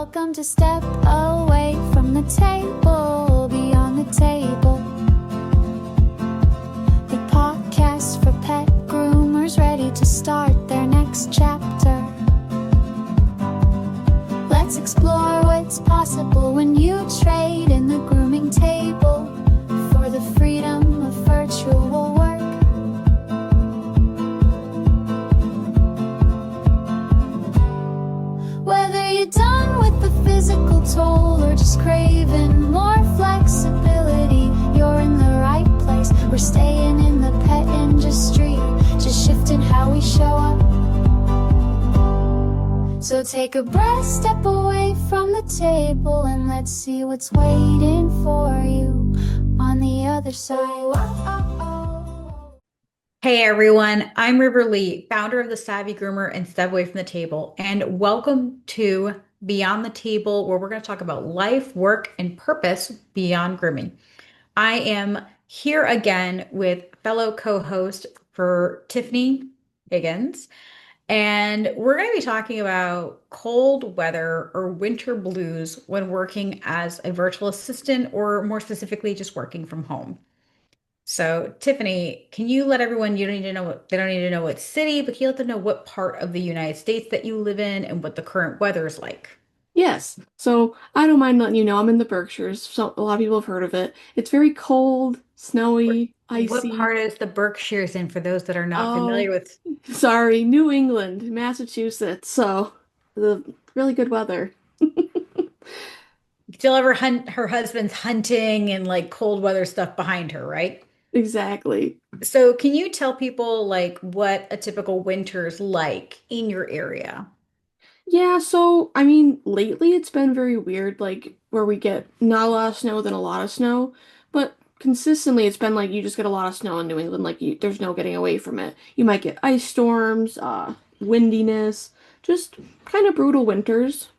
Welcome to Step Away from the Table, Beyond the Table. The podcast for pet groomers ready to start their next chapter. Let's explore what's possible when you trade in the grooming table for the freedom of virtual work. Whether you're done with the physical toll or just craving more flexibility, you're in the right place. We're staying in the pet industry, just shifting how we show up. So take a breath, step away from the table, and let's see what's waiting for you on the other side. Hey everyone, I'm River Lee, founder of the Savvy Groomer and Step Away from the Table, and welcome to Beyond the Table, where we're going to talk about life, work, and purpose beyond grooming. I am here again with fellow co-host for Tiffany Higgins, and we're going to be talking about cold weather or winter blues when working as a virtual assistant, or more specifically, just working from home. So, Tiffany, can you let everyone, you don't need to know what, they don't need to know what city, but can you let them know what part of the United States that you live in and what the current weather is like? Yes. So I don't mind letting you know I'm in the Berkshires. So a lot of people have heard of it. It's very cold, snowy, What icy. part is the Berkshires in for those that are not familiar Oh, with? sorry, New England, Massachusetts. So the really good weather. Still ever hunt her husband's hunting and like cold weather stuff behind her, right? Exactly. So, can you tell people like what a typical winter's like in your area? Yeah, so I mean, lately it's been very weird, like where we get not a lot of snow, then a lot of snow, but consistently it's been like you just get a lot of snow in New England, like there's no getting away from it. You might get ice storms, windiness, just kind of brutal winters.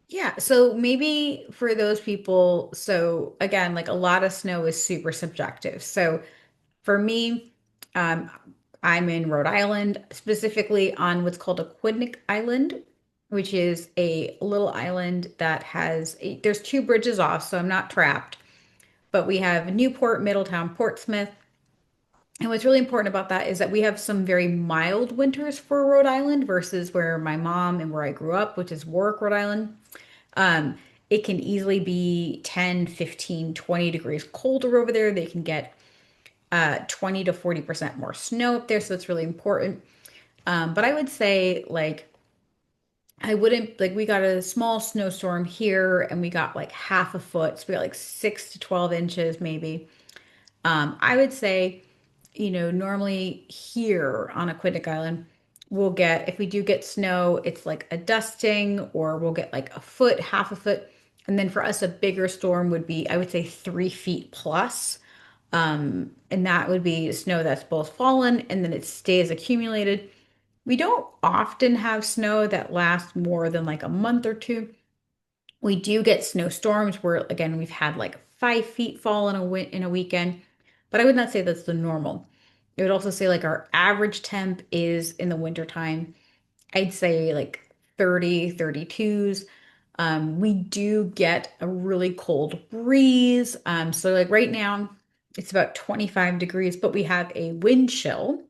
Yeah, so maybe for those people, so again, like a lot of snow is super subjective. So for me, um, I'm in Rhode Island, specifically on what's called Aquidneck Island, which is a little island that there's two bridges off, so I'm not trapped. But we have Newport, Middletown, Portsmouth. And what's really important about that is that we have some very mild winters for Rhode Island versus where my mom and where I grew up, which is Warwick, Rhode Island. Um, it can easily be 10, 15, 20 degrees colder over there. They can get 20 to 40% more snow up there, so it's really important. But I would say, like, I wouldn't like we got a small snowstorm here and we got like half a foot, so we got like 6 to 12 inches maybe. I would say, normally here on Aquidneck Island, we'll get, if we do get snow, it's like a dusting, or we'll get like a foot, half a foot. And then for us, a bigger storm would be, I would say, 3 feet plus. And that would be snow that's both fallen and then it stays accumulated. We don't often have snow that lasts more than like a month or two. We do get snowstorms where, again, we've had like 5 feet fall in a weekend, but I would not say that's the normal. I would also say like our average temp is in the wintertime, I'd say like 30, 32s. We do get a really cold breeze. So like right now it's about 25 degrees, but we have a wind chill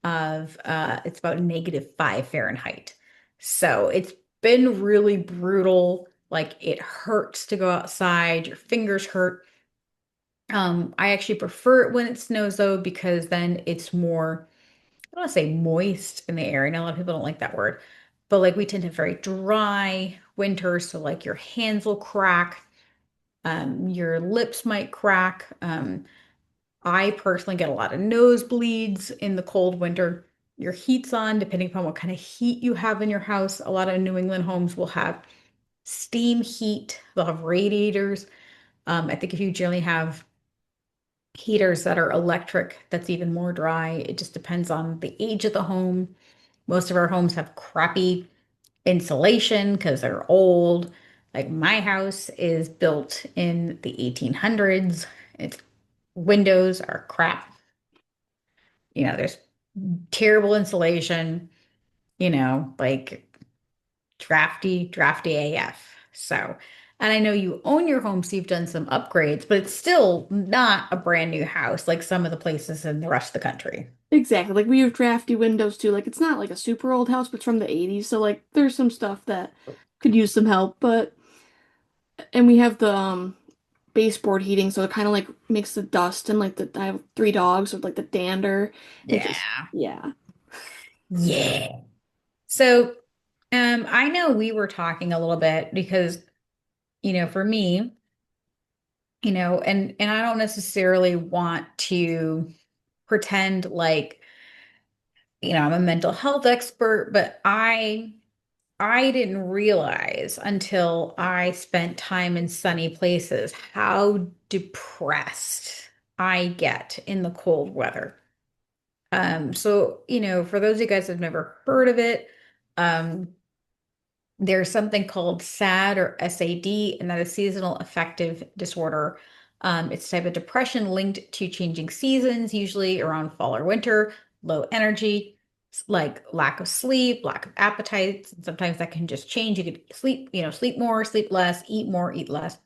of it's about -5 Fahrenheit. So it's been really brutal. Like it hurts to go outside, your fingers hurt. I actually prefer it when it snows though, because then it's more, I don't want to say moist in the air. I know a lot of people don't like that word, but like we tend to have very dry winters, so like your hands will crack, your lips might crack. I personally get a lot of nosebleeds in the cold winter. Your heat's on, depending upon what kind of heat you have in your house. A lot of New England homes will have steam heat, they'll have radiators. I think if you generally have heaters that are electric, that's even more dry. It just depends on the age of the home. Most of our homes have crappy insulation because they're old. Like my house is built in the 1800s. Its windows are crap. There's terrible insulation, like drafty AF. So, and I know you own your home, so you've done some upgrades, but it's still not a brand new house like some of the places in the rest of the country. Exactly. Like we have drafty windows too. Like it's not like a super old house, but it's from the 80s. So like there's some stuff that could use some help. But and we have the baseboard heating, so it kind of like makes the dust and like the I have three dogs with like the dander. It just Yeah. yeah. Yeah. So, I know we were talking a little bit because, for me, and I don't necessarily want to pretend like, I'm a mental health expert, but I didn't realize until I spent time in sunny places how depressed I get in the cold weather. So, for those of you guys that have never heard of it, um, there's something called SAD or SAD, and that is seasonal affective disorder. It's a type of depression linked to changing seasons, usually around fall or winter, low energy, like lack of sleep, lack of appetite. Sometimes that can just change. You could sleep, sleep more, sleep less, eat more, eat less.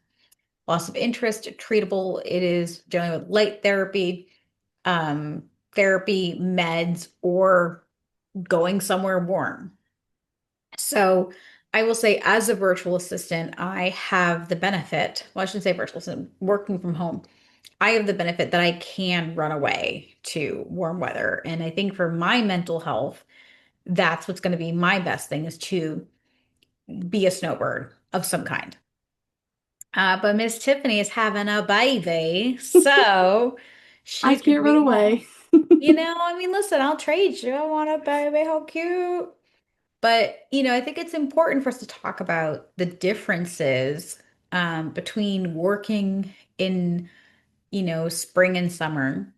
Loss of interest, treatable. It is generally with light um, therapy, meds, or going somewhere warm. So I will say, as a virtual assistant, I have the benefit, well, I shouldn't say virtual assistant, working from home. I have the benefit that I can run away to warm weather. And I think for my mental health, that's what's going to be my best thing is to be a snowbird of some kind. But Miss Tiffany is having a baby, so I she can't could run be home. away. I mean, listen, I'll trade you. I want a baby. How cute. But, I think it's important for us to talk about the differences between working in, spring and summer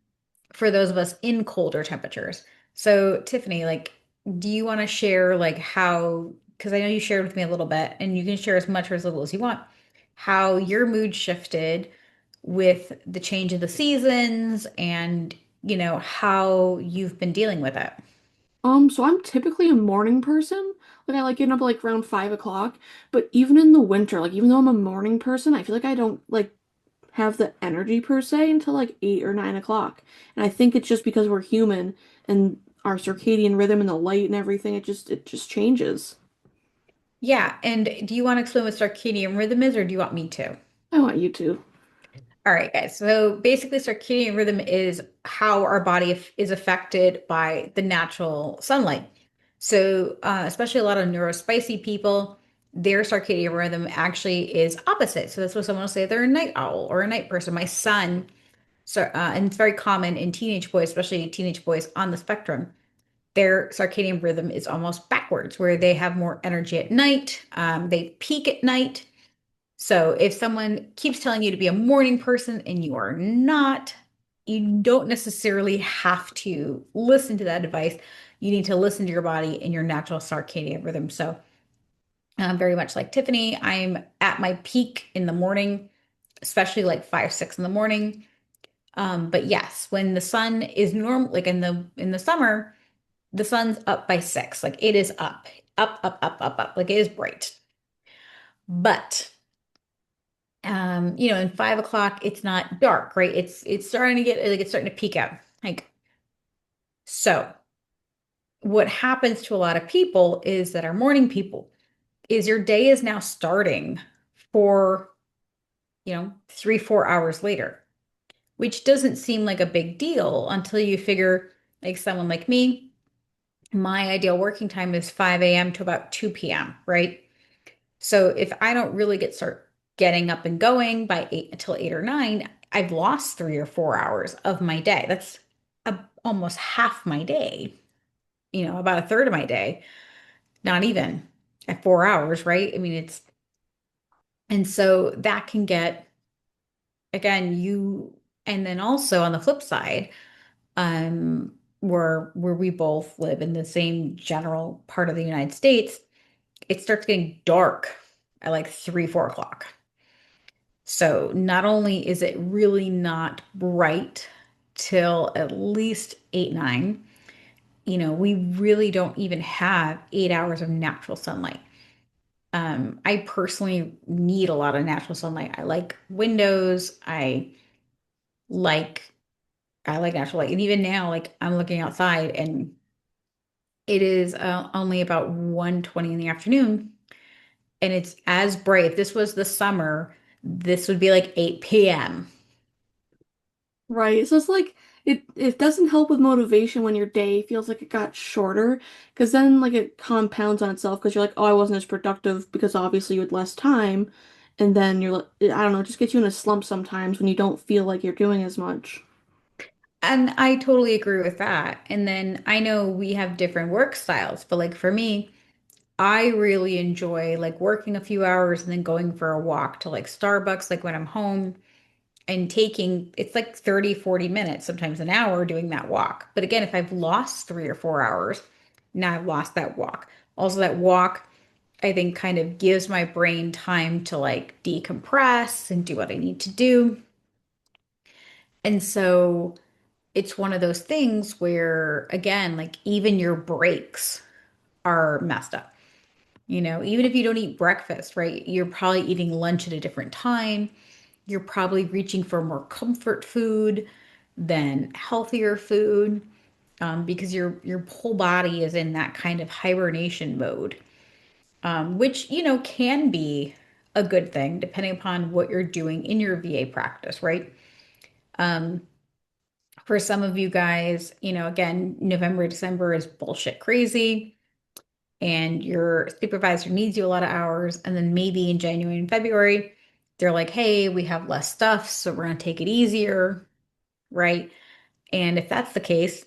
for those of us in colder temperatures. So, Tiffany, like, do you want to share, like, how, because I know you shared with me a little bit, and you can share as much or as little as you want, how your mood shifted with the change of the seasons and, how you've been dealing with it. So I'm typically a morning person. Like I like getting up like around 5 o'clock. But even in the winter, like even though I'm a morning person, I feel like I don't like have the energy per se until like 8 or 9 o'clock. And I think it's just because we're human and our circadian rhythm and the light and everything, it just changes. Yeah. And do you want to explain what circadian rhythm is, or do you want me to? I want you to. All right, guys. So basically, circadian rhythm is how our body is affected by the natural sunlight. So, especially a lot of neurospicy people, their circadian rhythm actually is opposite. So that's what someone will say they're a night owl or a night person. My son, so and it's very common in teenage boys, especially teenage boys on the spectrum. Their circadian rhythm is almost backwards, where they have more energy at night. They peak at night, so if someone keeps telling you to be a morning person and you are not, you don't necessarily have to listen to that advice. You need to listen to your body and your natural circadian rhythm. So, very much like Tiffany, I'm at my peak in the morning, especially like 5, 6 in the morning. But yes, when the sun is normal, like in the summer, the sun's up by 6. Like it is up, up, up, up, up, up. Like it is bright. But in 5 o'clock, it's not dark, right? It's starting to get like it's starting to peak out. Like so, what happens to a lot of people is that our morning people is your day is now starting for 3, 4 hours later, which doesn't seem like a big deal until you figure like someone like me, my ideal working time is 5 a.m. to about 2 p.m., right? So if I don't really start getting up and going by 8 until 8 or 9, I've lost 3 or 4 hours of my day. That's almost half my day, about a third of my day, not even at 4 hours, right? I mean, and so that can get, again, and then also on the flip side, where we both live in the same general part of the United States, it starts getting dark at like 3, 4 o'clock. So not only is it really not bright till at least 8, 9, we really don't even have 8 hours of natural sunlight. I personally need a lot of natural sunlight. I like windows. Like I like natural light. And even now, like I'm looking outside and it is only about 1:20 in the afternoon and it's as bright. If this was the summer, this would be like 8 p.m. Right. So it's like it doesn't help with motivation when your day feels like it got shorter because then like it compounds on itself because you're like, oh, I wasn't as productive because obviously you had less time. And then you're like, I don't know, it just gets you in a slump sometimes when you don't feel like you're doing as much. And I totally agree with that. And then I know we have different work styles, but like for me, I really enjoy like working a few hours and then going for a walk to like Starbucks, like when I'm home and taking it's like 30, 40 minutes, sometimes an hour doing that walk. But again, if I've lost 3 or 4 hours, now I've lost that walk. Also, that walk, I think, kind of gives my brain time to like decompress and do what I need to do. And so it's one of those things where, again, like even your breaks are messed up. Even if you don't eat breakfast, right? You're probably eating lunch at a different time. You're probably reaching for more comfort food than healthier food, because your whole body is in that kind of hibernation mode, which, can be a good thing depending upon what you're doing in your VA practice, right? Um, for some of you guys, again, November, December is bullshit crazy and your supervisor needs you a lot of hours. And then maybe in January and February, they're like, hey, we have less stuff, so we're going to take it easier, right? And if that's the case,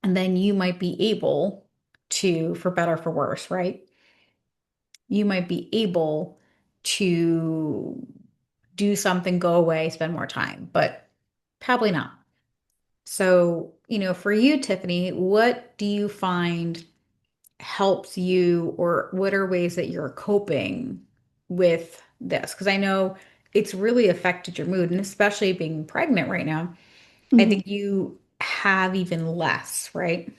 and then you might be able to, for better, or for worse, right? You might be able to do something, go away, spend more time, but probably not. So, for you, Tiffany, what do you find helps you, or what are ways that you're coping with this? Because I know it's really affected your mood, and especially being pregnant right now, I Mhm. think you have even less, right?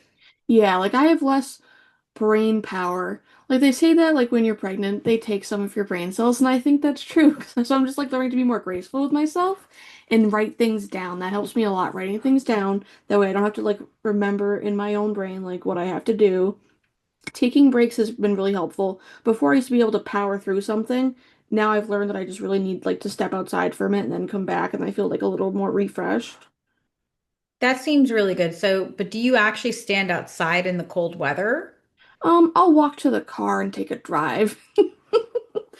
Yeah, like I have less brain power. Like they say that like when you're pregnant, they take some of your brain cells, and I think that's true. So I'm just like learning to be more graceful with myself and write things down. That helps me a lot, writing things down. That way I don't have to like remember in my own brain like what I have to do. Taking breaks has been really helpful. Before I used to be able to power through something. Now I've learned that I just really need like to step outside for a minute and then come back and I feel like a little more refreshed. That seems really good. So, but do you actually stand outside in the cold weather? I'll walk to the car and take a drive.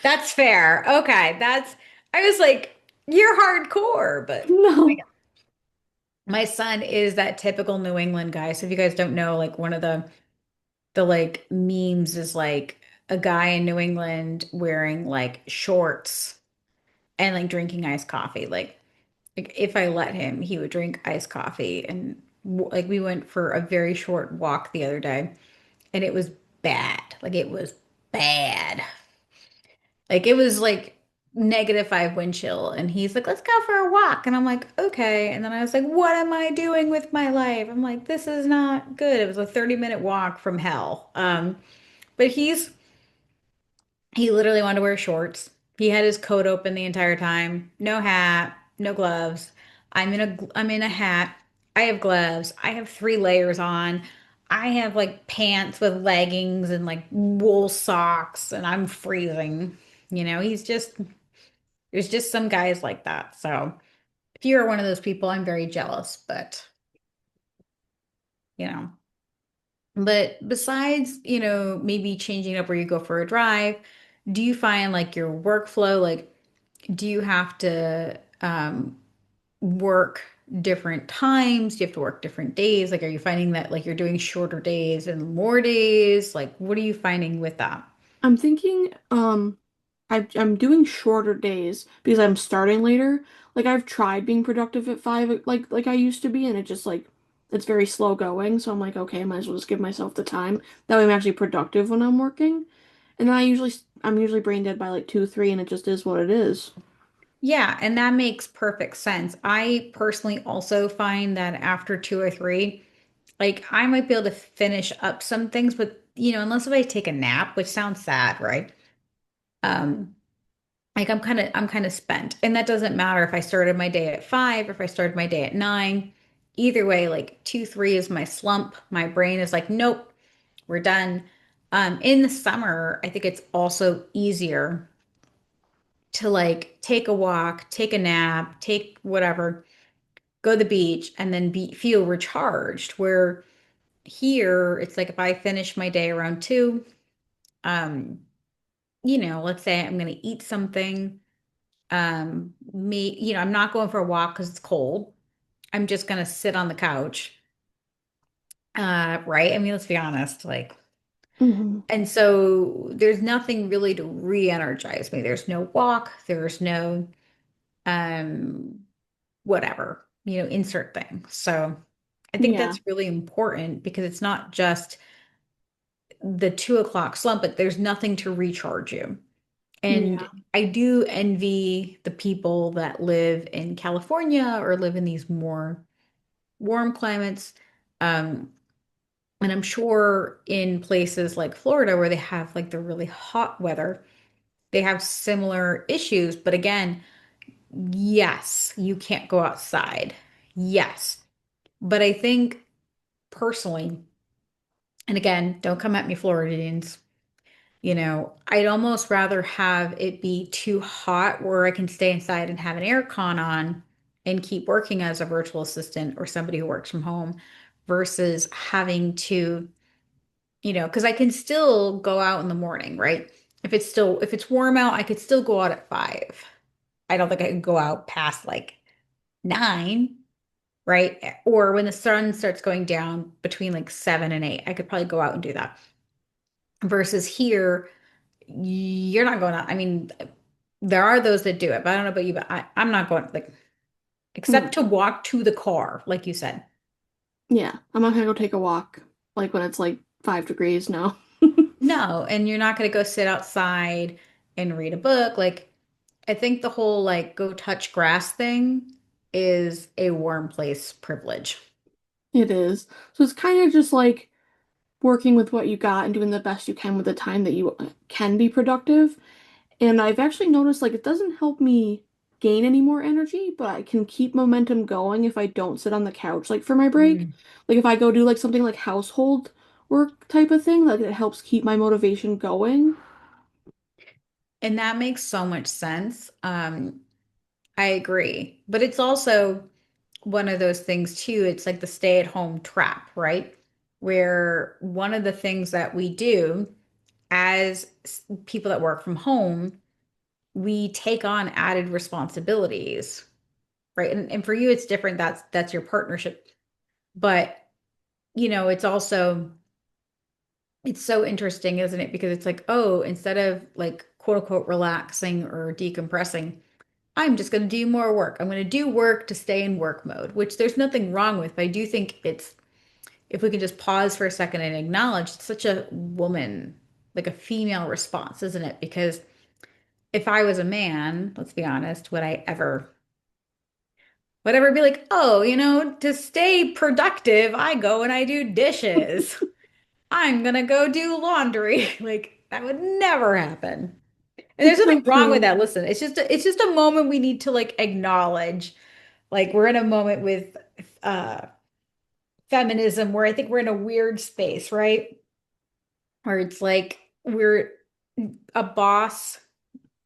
That's fair. Okay, I was like, you're hardcore, but No. my son is that typical New England guy. So if you guys don't know, like one of the like memes is like a guy in New England wearing like shorts and like drinking iced coffee. Like if I let him, he would drink iced coffee. And like we went for a very short walk the other day, and it was bad. Like it was bad. Like it was like -5 wind chill. And he's like, let's go for a walk. And I'm like, okay. And then I was like, what am I doing with my life? I'm like, this is not good. It was a 30-minute walk from hell. But he literally wanted to wear shorts. He had his coat open the entire time. No hat, no gloves. I'm in a hat. I have gloves. I have 3 layers on. I have like pants with leggings and like wool socks, and I'm freezing. There's just some guys like that. So if you're one of those people, I'm very jealous, but you know. But besides, maybe changing up where you go for a drive, do you find like your workflow, like do you have to work different times? Do you have to work different days? Like, are you finding that like you're doing shorter days and more days? Like, what are you finding with that? I'm thinking, I'm doing shorter days because I'm starting later. Like I've tried being productive at 5, like I used to be, and it just like it's very slow going. So I'm like, okay, I might as well just give myself the time. That way I'm actually productive when I'm working. And then I'm usually brain dead by like 2, 3, and it just is what it is. Yeah, and that makes perfect sense. I personally also find that after 2 or 3, like I might be able to finish up some things, but unless if I take a nap, which sounds sad, right? Um, like I'm kind of spent. And that doesn't matter if I started my day at 5 or if I started my day at 9. Either way, like 2, 3 is my slump. My brain is like, nope, we're done. In the summer, I think it's also easier to like take a walk, take a nap, take whatever, go to the beach, and then feel recharged. Where here, it's like if I finish my day around 2, um, let's say I'm going to eat something. I'm not going for a walk because it's cold. I'm just going to sit on the couch. Right? I mean, let's be honest, like, Hmm. and so there's nothing really to re-energize me. There's no walk, there's no um whatever, insert thing. So I think Yeah. that's really important because it's not just the 2 o'clock slump, but there's nothing to recharge you. And Yeah. I do envy the people that live in California or live in these more warm climates. Um, and I'm sure in places like Florida where they have like the really hot weather, they have similar issues. But again, yes, you can't go outside. Yes. But I think personally, and again, don't come at me, Floridians, I'd almost rather have it be too hot where I can stay inside and have an air con on and keep working as a virtual assistant or somebody who works from home versus having to, because I can still go out in the morning, right? If it's warm out, I could still go out at 5. I don't think I could go out past like 9, right? Or when the sun starts going down between like 7 and 8, I could probably go out and do that. Versus here, you're not going out. I mean, there are those that do it, but I don't know about you, but I'm not going like except to Yeah. walk to the car, like you said. Yeah. I'm not gonna go take a walk like when it's like 5 degrees. No. No, and you're not going to go sit outside and read a book. Like, I think the whole like go touch grass thing is a warm place privilege. It is. So it's kind of just like working with what you got and doing the best you can with the time that you can be productive. And I've actually noticed like it doesn't help me gain any more energy, but I can keep momentum going if I don't sit on the couch like for my break. Mm. Like if I go do like something like household work type of thing, like it helps keep my motivation going. And that makes so much sense. I agree. But it's also one of those things too. It's like the stay-at-home trap, right? Where one of the things that we do as people that work from home, we take on added responsibilities, right? And for you, it's different. That's your partnership. But, it's also it's so interesting, isn't it? Because it's like, oh, instead of like quote unquote relaxing or decompressing, I'm just going to do more work. I'm going to do work to stay in work mode, which there's nothing wrong with. But I do think it's if we can just pause for a second and acknowledge it's such a woman, like a female response, isn't it? Because if I was a man, let's be honest, would ever be like, oh, to stay productive, I go and I do dishes. I'm gonna go do laundry. Like that would never happen. And there's It's so nothing wrong with true. that. Listen, it's just a moment we need to like acknowledge. Like we're in a moment with uh feminism where I think we're in a weird space, right? Where it's like we're a boss,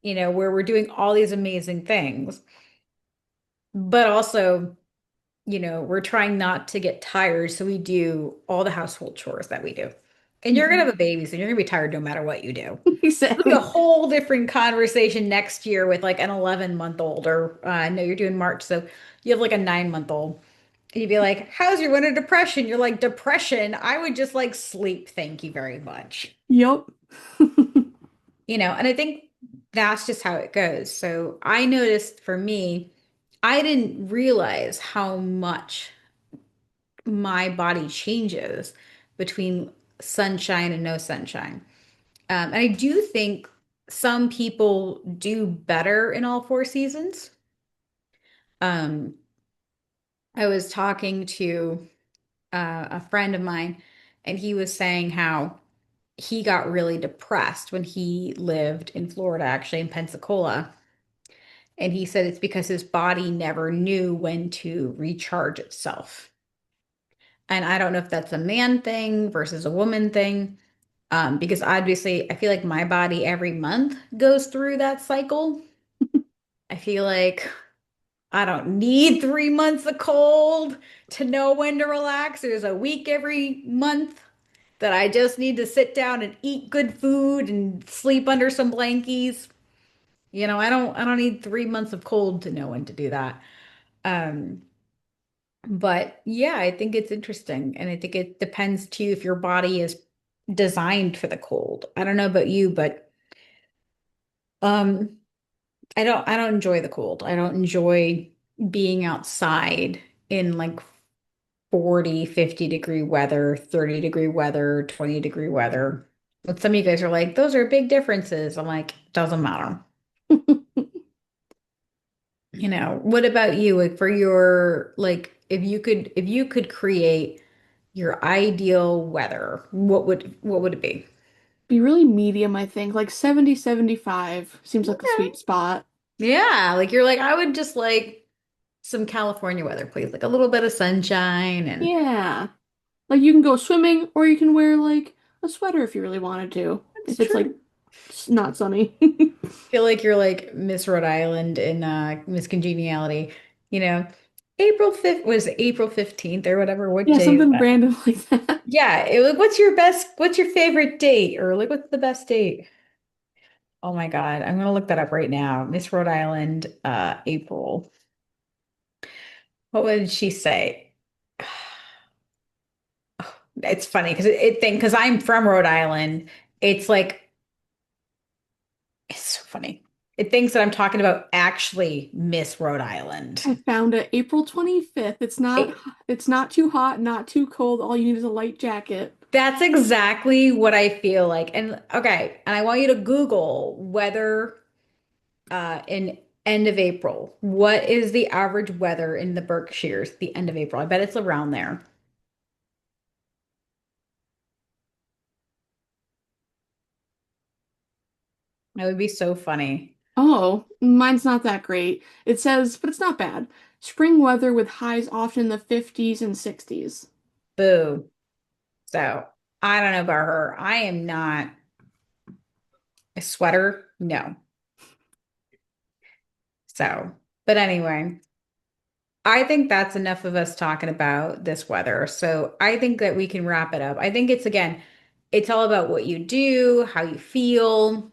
where we're doing all these amazing things, but also we're trying not to get tired, so we do all the household chores that we do. And you're gonna Mhm. have a baby, so you're gonna be tired no matter what you do. It'll be a Exactly. whole different conversation next year with like an 11-month-old, or no, you're doing March, so you have like a 9-month-old. And you'd be like, "How's your winter depression?" You're like, "Depression? I would just like sleep, thank you very much." Yep. And I think that's just how it goes. So I noticed for me, I didn't realize how much my body changes between sunshine and no sunshine. And I do think some people do better in all 4 seasons. Um, I was talking to a friend of mine, and he was saying how he got really depressed when he lived in Florida, actually in Pensacola. And he said it's because his body never knew when to recharge itself. And I don't know if that's a man thing versus a woman thing. Because obviously, I feel like my body every month goes through that cycle. I feel like I don't need 3 months of cold to know when to relax. There's a week every month that I just need to sit down and eat good food and sleep under some blankies. I don't need 3 months of cold to know when to do that. Um, but yeah, I think it's interesting. And I think it depends too if your body is designed for the cold. I don't know about you, but um I don't enjoy the cold. I don't enjoy being outside in like 40, 50-degree weather, 30-degree weather, 20-degree weather. But some of you guys are like, those are big differences. I'm like, doesn't matter. What about you? Like for your like if you could create your ideal weather, what would it be? Be really medium, I think. Like 70, 75 seems like the Okay. sweet spot. Yeah, like you're like, I would just like some California weather, please. Like a little bit of sunshine and Yeah. Like you can go swimming or you can wear like a sweater if you really wanted to. that's If it's like true. not sunny. Feel like you're like Miss Rhode Island in Miss Congeniality. You know, April 5th was April 15th or whatever. What Yeah, day is something that? random like that. Yeah, what's your favorite date? Or like what's the best date? Oh my God, I'm gonna look that up right now. Miss Rhode Island, April. What would she say? It's funny because I'm from Rhode Island. It's like it's so funny. It thinks that I'm talking about actually Miss Rhode Island. I found it April 25th. It's not too hot, not too cold. All you need is a light jacket. That's exactly what I feel like. And okay, and I want you to Google weather in end of April. What is the average weather in the Berkshires the end of April? I bet it's around there. That would be so funny. Oh, mine's not that great. It says, but it's not bad. Spring weather with highs often in the 50s and 60s. Boo. So I don't know about her. I am not a sweater. No. So, but anyway. I think that's enough of us talking about this weather. So I think that we can wrap it up. I think it's all about what you do, how you feel,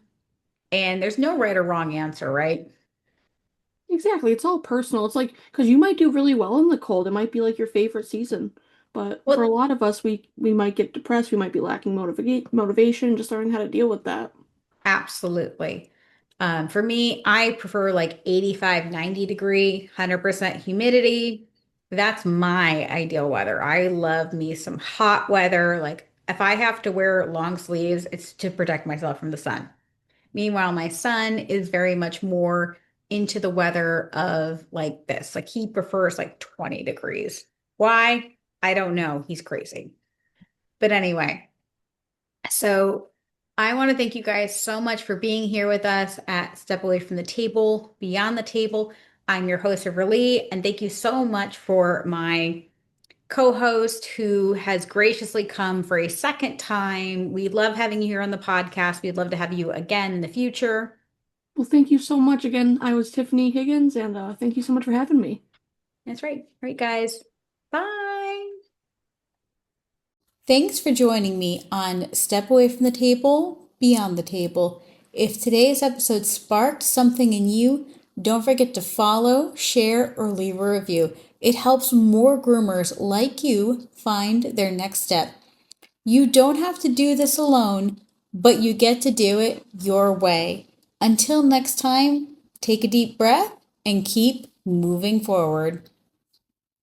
and there's no right or wrong answer, right? Exactly. It's all personal. It's like, because you might do really well in the cold. It might be like your favorite season. But for a Well, lot of us, we might get depressed. We might be lacking motivation, just learning how to deal with that. absolutely. For me, I prefer like 85, 90-degree, 100% humidity. That's my ideal weather. I love me some hot weather. Like if I have to wear long sleeves, it's to protect myself from the sun. Meanwhile, my son is very much more into the weather of like this. Like he prefers like 20 degrees. Why? I don't know. He's crazy. But anyway, so I want to thank you guys so much for being here with us at Step Away from the Table, Beyond the Table. I'm your host, Lee, and thank you so much for my co-host who has graciously come for a second time. We love having you here on the podcast. We'd love to have you again in the future. Well, thank you so much again. I was Tiffany Higgins, and thank you so much for having me. That's right. Right, guys. Bye. Thanks for joining me on Step Away from the Table, Beyond the Table. If today's episode sparked something in you, don't forget to follow, share, or leave a review. It helps more groomers like you find their next step. You don't have to do this alone, but you get to do it your way. Until next time, take a deep breath and keep moving forward.